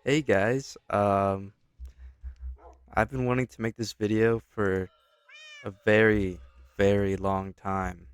Hey guys, I've been wanting to make this video for a very long time,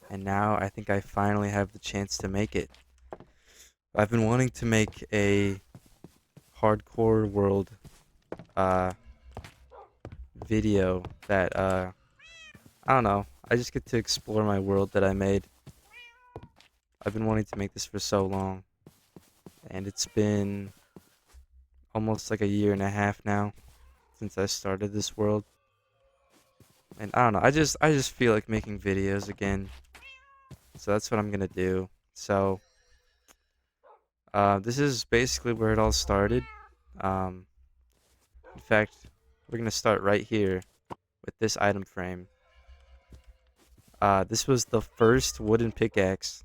and now I think I finally have the chance to make it. I've been wanting to make a hardcore world uh video that I don't know, I just get to explore my world that I made. I've been wanting to make this for so long, and it's been almost like a year and a half now since I started this world. And I don't know, I just feel like making videos again. So that's what I'm gonna do. So this is basically where it all started. Um, in fact, we're gonna start right here with this item frame. This was the first wooden pickaxe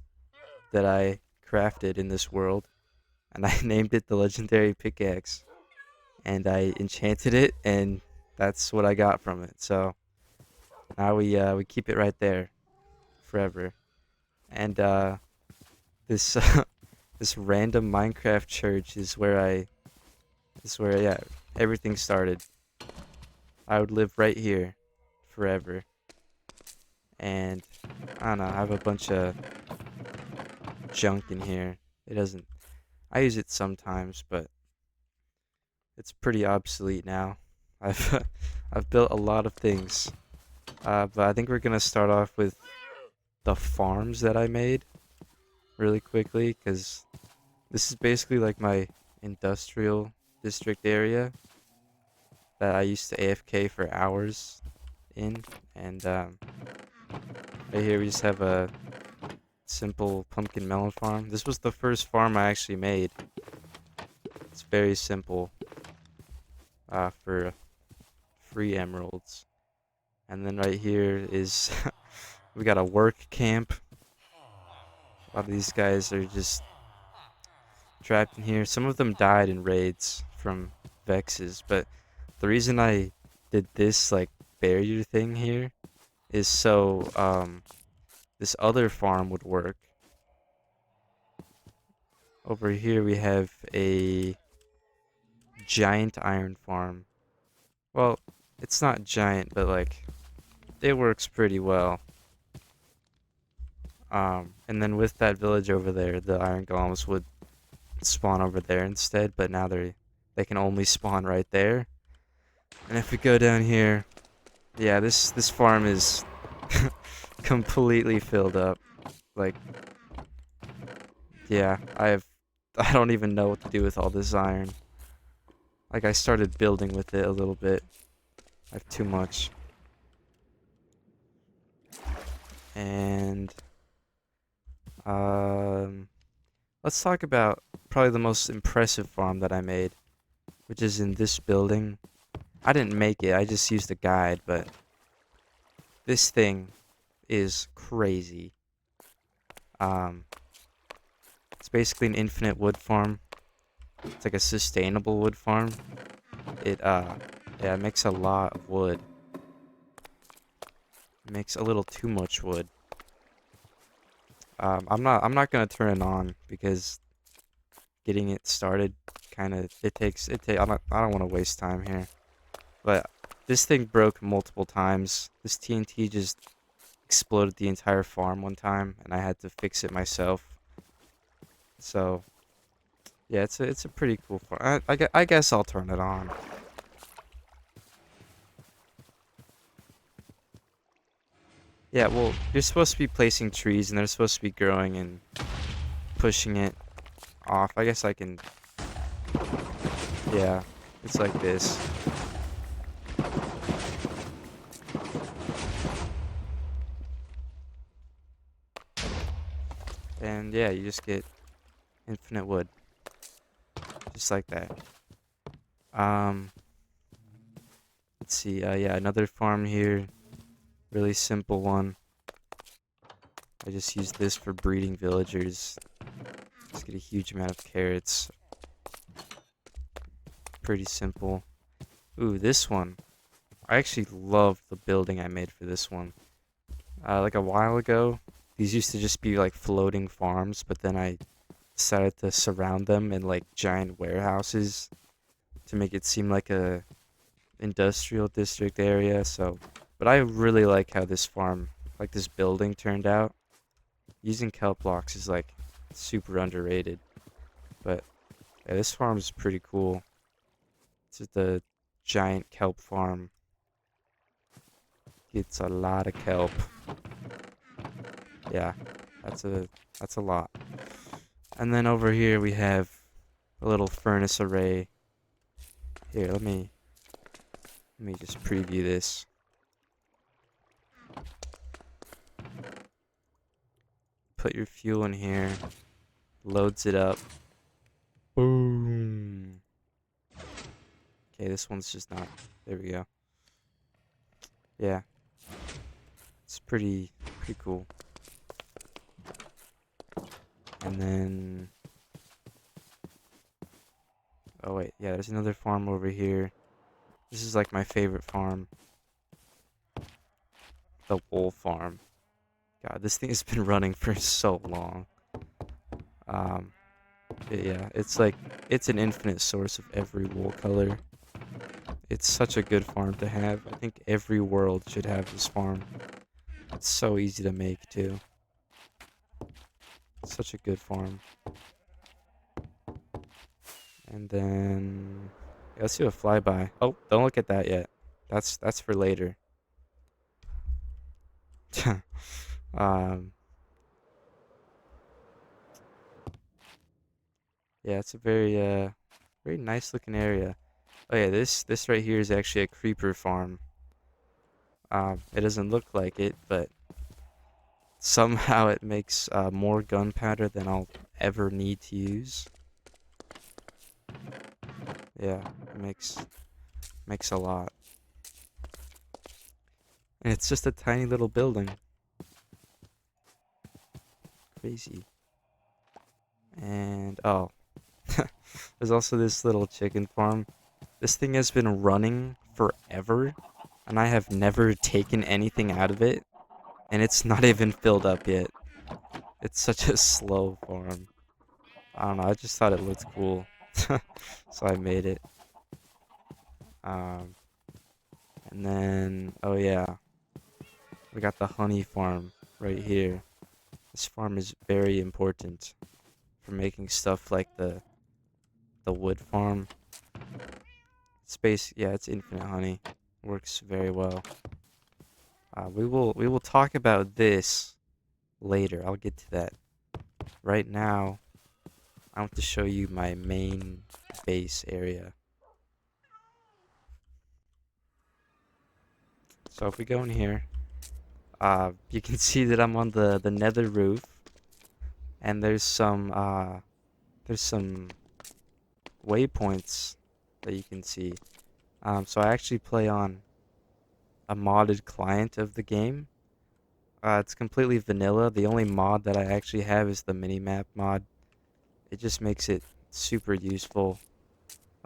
that I crafted in this world, and I named it the legendary pickaxe. And I enchanted it, and that's what I got from it. So now we keep it right there forever. And this this random Minecraft church is where yeah, everything started. I would live right here forever. And I don't know, I have a bunch of junk in here. It doesn't I use it sometimes, but it's pretty obsolete now. I've I've built a lot of things. But I think we're gonna start off with the farms that I made really quickly, because this is basically like my industrial district area that I used to AFK for hours in. And right here we just have a simple pumpkin melon farm. This was the first farm I actually made. It's very simple for free emeralds. And then right here is we got a work camp. A lot of these guys are just trapped in here. Some of them died in raids from Vexes, but the reason I did this like barrier thing here is so this other farm would work. Over here we have a giant iron farm. Well, it's not giant, but like it works pretty well. And then with that village over there, the iron golems would spawn over there instead, but now they can only spawn right there. And if we go down here, yeah, this farm is completely filled up. Like, yeah, I don't even know what to do with all this iron. Like I started building with it a little bit. I have too much. And um let's talk about probably the most impressive farm that I made, which is in this building. I didn't make it, I just used a guide, but this thing is crazy. Um, it's basically an infinite wood farm. It's like a sustainable wood farm. Yeah, it makes a lot of wood. It makes a little too much wood. I'm not gonna turn it on because getting it started kind of it takes it take I don't want to waste time here. But this thing broke multiple times. This TNT just exploded the entire farm one time, and I had to fix it myself. So yeah, it's a pretty cool farm. I guess I'll turn it on. Yeah, well, you're supposed to be placing trees, and they're supposed to be growing and pushing it off. I guess I can. Yeah, it's like this. And yeah, you just get infinite wood, just like that. Um, let's see. Yeah, another farm here. Really simple one. I just use this for breeding villagers. Just get a huge amount of carrots. Pretty simple. Ooh, this one. I actually love the building I made for this one. Like a while ago, these used to just be like floating farms, but then I decided to surround them in like giant warehouses to make it seem like a industrial district area. So, but I really like how this farm, like this building turned out. Using kelp blocks is like super underrated, but yeah, this farm is pretty cool. It's just a giant kelp farm. It's a lot of kelp. Yeah, that's a lot. And then over here we have a little furnace array. Here, let me just preview this. Put your fuel in here. Loads it up. Boom. Okay, this one's just not. There we go. Yeah, it's pretty cool. And then, oh wait, yeah, there's another farm over here. This is like my favorite farm, the wool farm. God, this thing has been running for so long. Um, yeah, it's an infinite source of every wool color. It's such a good farm to have. I think every world should have this farm. It's so easy to make too. It's such a good farm. And then yeah, let's do a flyby. Oh, don't look at that yet. That's for later. um, yeah, it's a very nice looking area. Oh yeah, this right here is actually a creeper farm. It doesn't look like it, but somehow it makes more gunpowder than I'll ever need to use. Yeah, it makes a lot. And it's just a tiny little building. Crazy. And oh, there's also this little chicken farm. This thing has been running forever, and I have never taken anything out of it, and it's not even filled up yet. It's such a slow farm. I don't know, I just thought it looked cool. So I made it. Um, and then, oh yeah, we got the honey farm right here. This farm is very important for making stuff like the wood farm. Yeah, it's infinite honey. Works very well. We will talk about this later. I'll get to that. Right now, I want to show you my main base area. So if we go in here, you can see that I'm on the nether roof, and there's some waypoints that you can see. So I actually play on a modded client of the game. It's completely vanilla. The only mod that I actually have is the minimap mod. It just makes it super useful.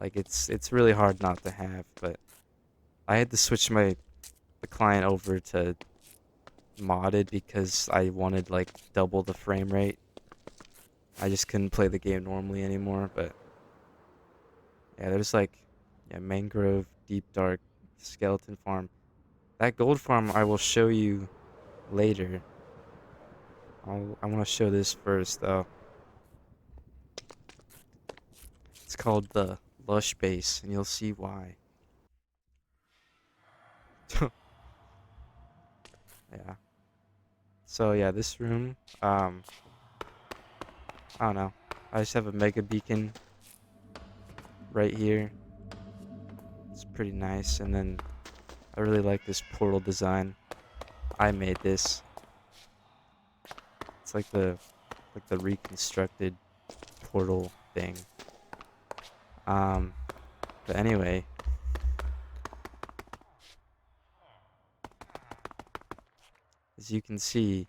Like it's really hard not to have, but I had to switch the client over to modded because I wanted like double the frame rate. I just couldn't play the game normally anymore, but yeah, there's like yeah, mangrove, deep dark, skeleton farm. That gold farm I will show you later. I want to show this first though. It's called the Lush Base, and you'll see why. Yeah. So yeah, this room, I don't know. I just have a mega beacon right here. It's pretty nice, and then I really like this portal design. I made this. It's like the reconstructed portal thing. Um, but anyway, as you can see,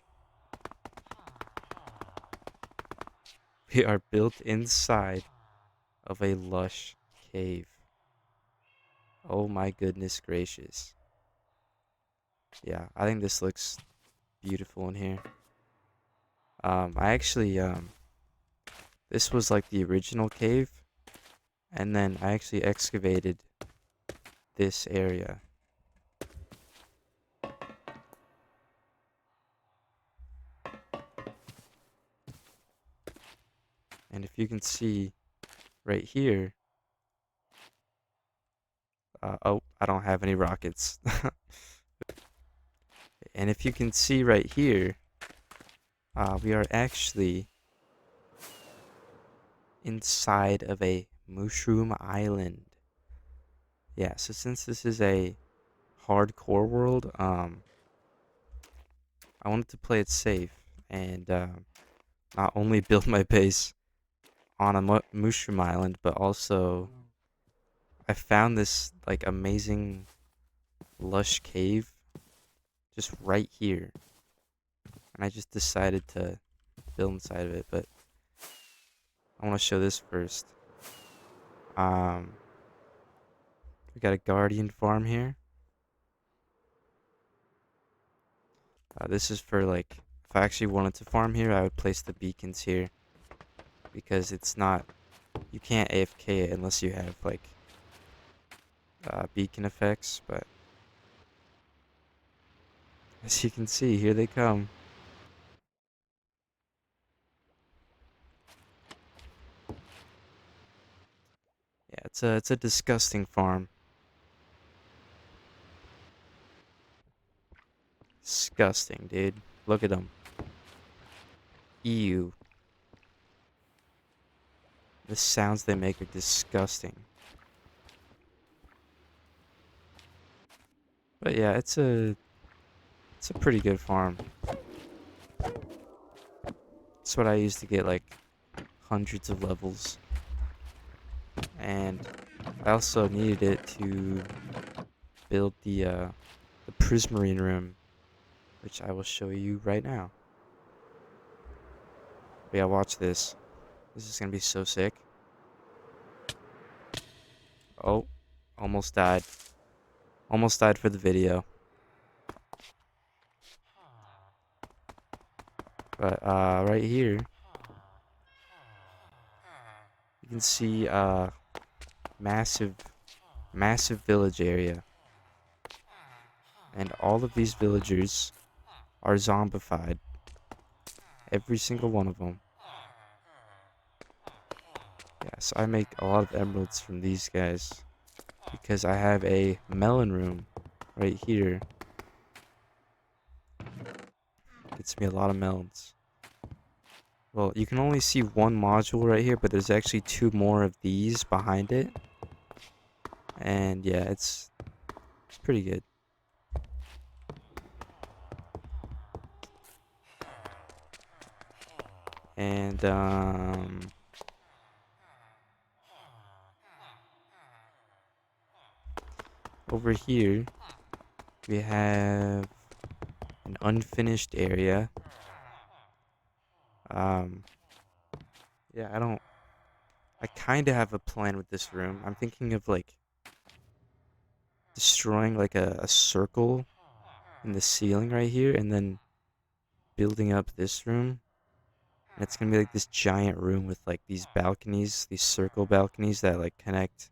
we are built inside of a lush cave. Oh my goodness gracious. Yeah, I think this looks beautiful in here. I actually This was like the original cave, and then I actually excavated this area. And if you can see right here, oh, I don't have any rockets. And if you can see right here, we are actually inside of a mushroom island. Yeah, so since this is a hardcore world, I wanted to play it safe and not only build my base on a mushroom island, but also I found this like amazing lush cave just right here, and I just decided to build inside of it. But I want to show this first. Um, we got a guardian farm here. This is for like, if I actually wanted to farm here, I would place the beacons here because it's not, you can't AFK it unless you have like beacon effects. But as you can see, here they come. Yeah, it's a disgusting farm. Disgusting, dude. Look at them. Ew. The sounds they make are disgusting. But yeah, it's a pretty good farm. It's what I use to get like hundreds of levels. And I also needed it to build the prismarine room, which I will show you right now. But yeah, watch this. This is gonna be so sick. Oh, almost died. Almost died for the video. But right here, you can see massive, massive village area. And all of these villagers are zombified. Every single one of them. Yes, I make a lot of emeralds from these guys because I have a melon room right here. Gets me a lot of melons. Well, you can only see one module right here, but there's actually two more of these behind it. And yeah, it's pretty good. And over here we have an unfinished area. Yeah, I kind of have a plan with this room. I'm thinking of like destroying like a circle in the ceiling right here and then building up this room. And it's gonna be like this giant room with like these balconies, these circle balconies that like connect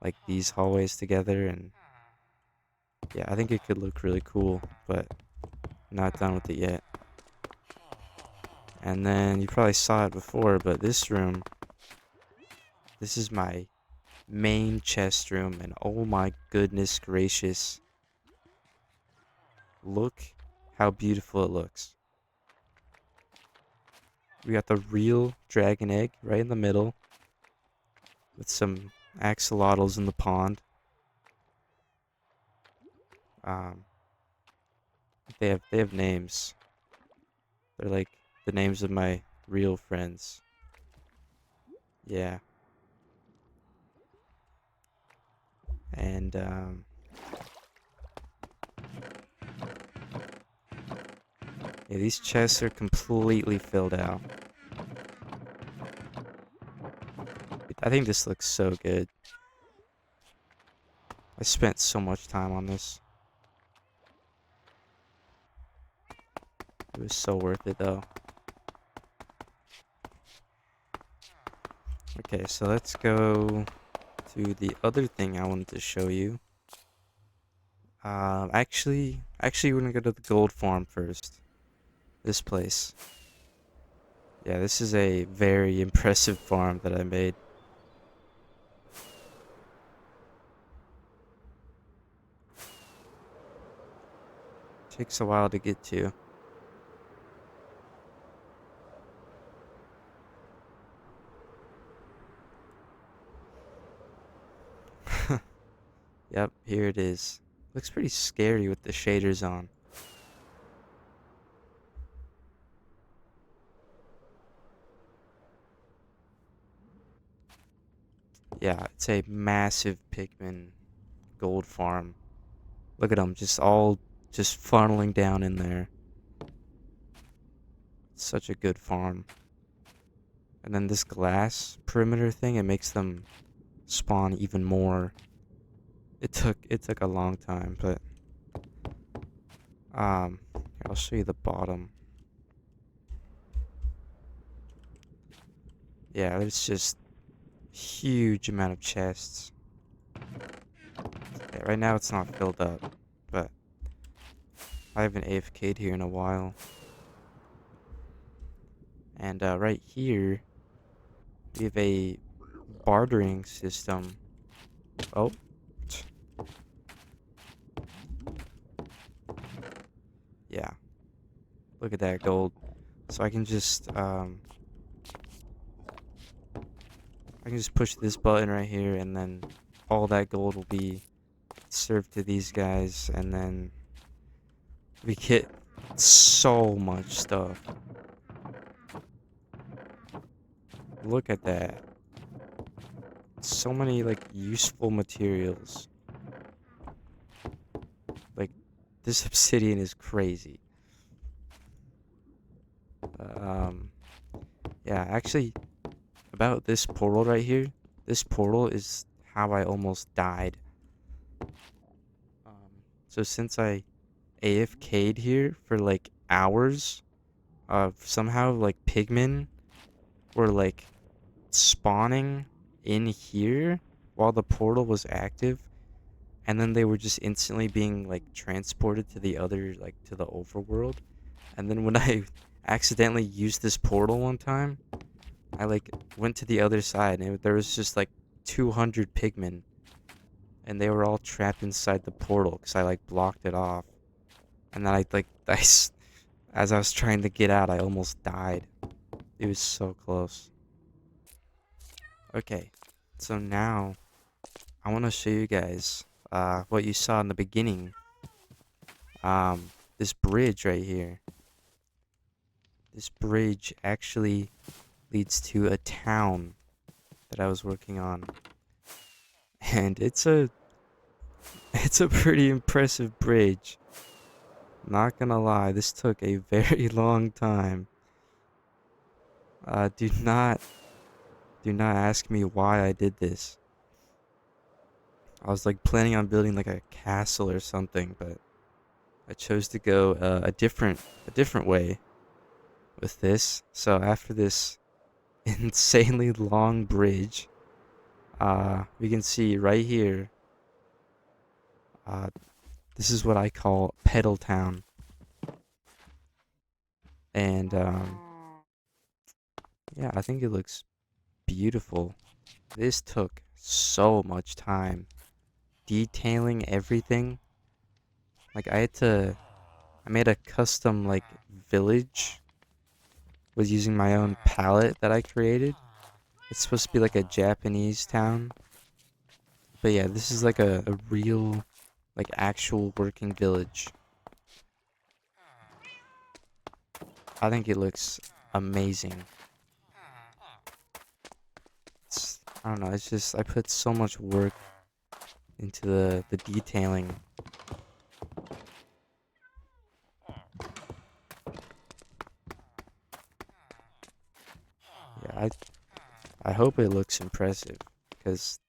like these hallways together. And yeah, I think it could look really cool, but I'm not done with it yet. And then you probably saw it before, but this room, this is my main chest room, and oh my goodness gracious, look how beautiful it looks. We got the real dragon egg right in the middle with some axolotls in the pond. Um, they have names. They're like the names of my real friends. Yeah. And yeah, these chests are completely filled out. I think this looks so good. I spent so much time on this. It was so worth it though. Okay, so let's go to the other thing I wanted to show you. Actually, we're gonna go to the gold farm first. This place. Yeah, this is a very impressive farm that I made. Takes a while to get to. Yep, here it is. Looks pretty scary with the shaders on. Yeah, it's a massive Pikmin gold farm. Look at them, just funneling down in there. It's such a good farm. And then this glass perimeter thing, it makes them spawn even more. It took a long time, but here, I'll show you the bottom. Yeah, there's just huge amount of chests. Yeah, right now it's not filled up, but I haven't AFK'd here in a while. And right here, we have a bartering system. Oh, yeah. Look at that gold. So I can just push this button right here, and then all that gold will be served to these guys, and then we get so much stuff. Look at that. So many like useful materials. Like this obsidian is crazy. Um yeah, actually about this portal right here. This portal is how I almost died. So since I AFK'd here for like hours, somehow like pigmen were like spawning in here while the portal was active, and then they were just instantly being like transported to the other, like to the overworld. And then when I accidentally used this portal one time, I like went to the other side, and there was just like 200 pigmen, and they were all trapped inside the portal because I like blocked it off. And then as I was trying to get out, I almost died. It was so close. Okay, so now I want to show you guys what you saw in the beginning. This bridge right here. This bridge actually leads to a town that I was working on, and it's a pretty impressive bridge. Not gonna lie, this took a very long time. Do not ask me why I did this. I was like planning on building like a castle or something, but I chose to go a different way with this. So after this insanely long bridge, we can see right here, uh, this is what I call Pedal Town. And yeah, I think it looks beautiful. This took so much time detailing everything. Like I made a custom like village, was using my own palette that I created. It's supposed to be like a Japanese town. But yeah, this is like a real, like actual working village. I think it looks amazing. I don't know, it's just, I put so much work into the detailing. Yeah, I hope it looks impressive, because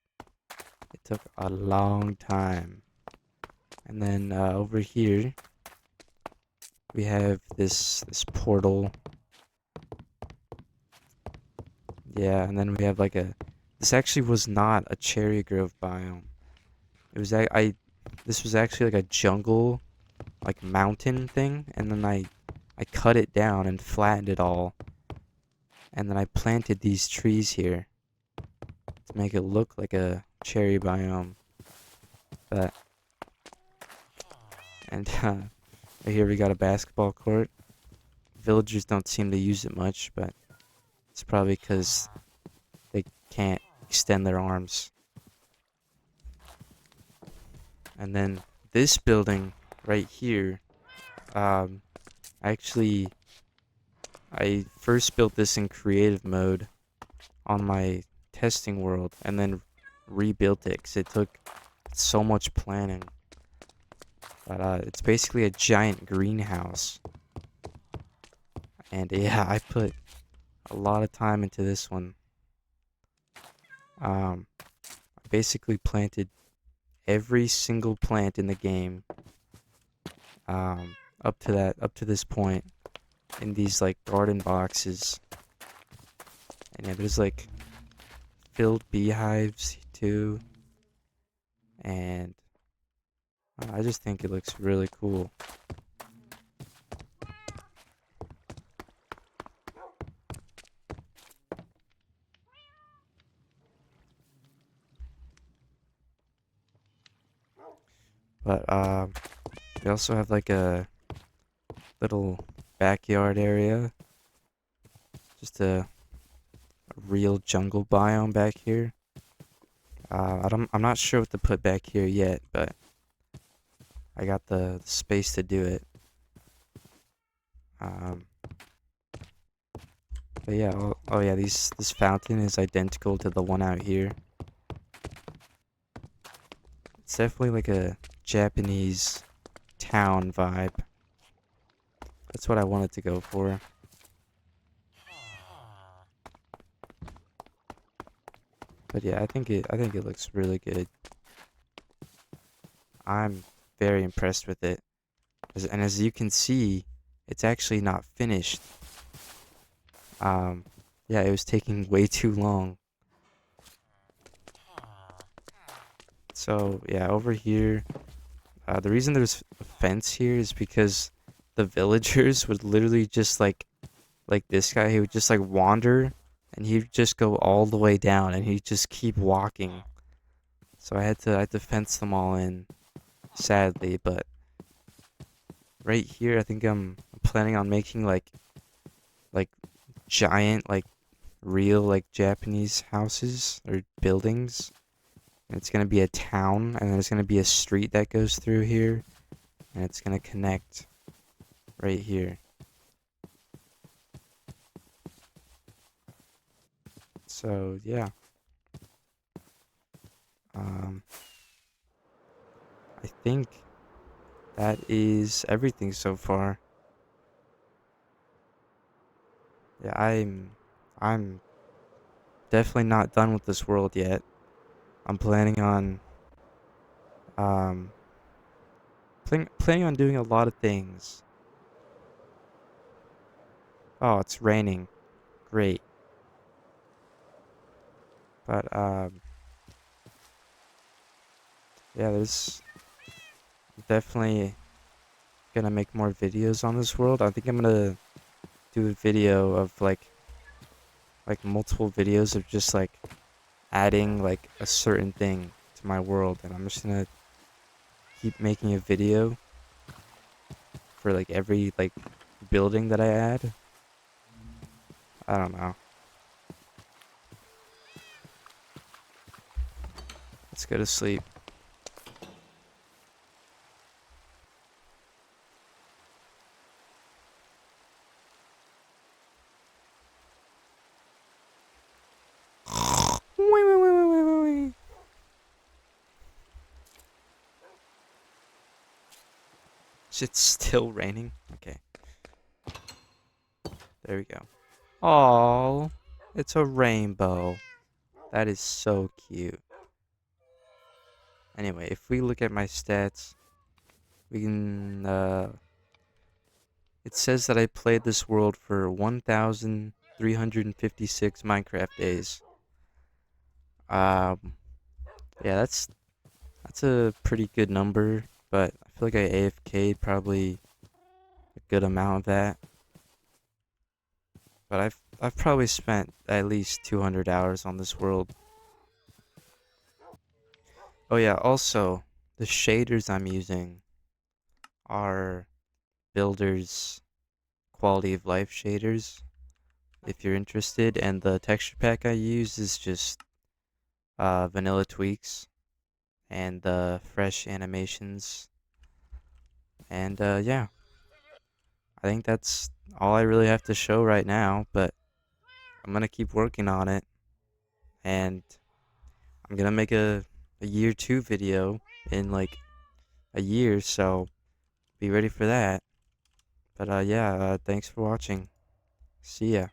it took a long time. And then over here, we have this portal Yeah, and then we have like a. This actually was not a cherry grove biome. It was I. This was actually like a jungle, like mountain thing, and then I cut it down and flattened it all, and then I planted these trees here to make it look like a cherry biome. But and right here we got a basketball court. Villagers don't seem to use it much, but it's probably because they can't extend their arms. And then this building right here, um, actually, I first built this in creative mode on my testing world and then rebuilt it because it took so much planning. But it's basically a giant greenhouse. And yeah, I put a lot of time into this one. I basically planted every single plant in the game up to this point in these like garden boxes. And yeah, there's like filled beehives too. And I just think it looks really cool. But we also have like a little backyard area. Just a real jungle biome back here. I'm not sure what to put back here yet, but I got the space to do it. Um, but yeah, oh yeah, this fountain is identical to the one out here. It's definitely like a Japanese town vibe. That's what I wanted to go for. But yeah, I think it looks really good. I'm very impressed with it. And as you can see, it's actually not finished. Um, yeah, it was taking way too long. So yeah, over here, the reason there's a fence here is because the villagers would literally just like this guy, he would just like wander and he'd just go all the way down and he'd just keep walking. So I had to fence them all in, sadly, but right here I think I'm planning on making like giant like real like Japanese houses or buildings. And it's gonna be a town and there's gonna be a street that goes through here and it's gonna connect right here. So yeah. Um I think that is everything so far. Yeah, I'm definitely not done with this world yet. I'm um planning on doing a lot of things. Oh, it's raining. Great. But yeah, there's definitely gonna make more videos on this world. I think I'm gonna do a video of like multiple videos of just like adding like a certain thing to my world, and I'm just gonna keep making a video for like every like building that I add. I don't know. Let's go to sleep. It's still raining. Okay, there we go. Oh, it's a rainbow. That is so cute. Anyway, if we look at my stats, we can it says that I played this world for 1,000 356 Minecraft days. Um, yeah, that's a pretty good number, but I feel like I AFK'd probably a good amount of that. But I've probably spent at least 200 hours on this world. Oh yeah, also the shaders I'm using are Builder's quality of life shaders if you're interested, and the texture pack I use is just vanilla tweaks and fresh animations. And yeah, I think that's all I really have to show right now, but I'm gonna keep working on it, and I'm gonna make a year two video in like a year, so be ready for that. But yeah, thanks for watching. See ya.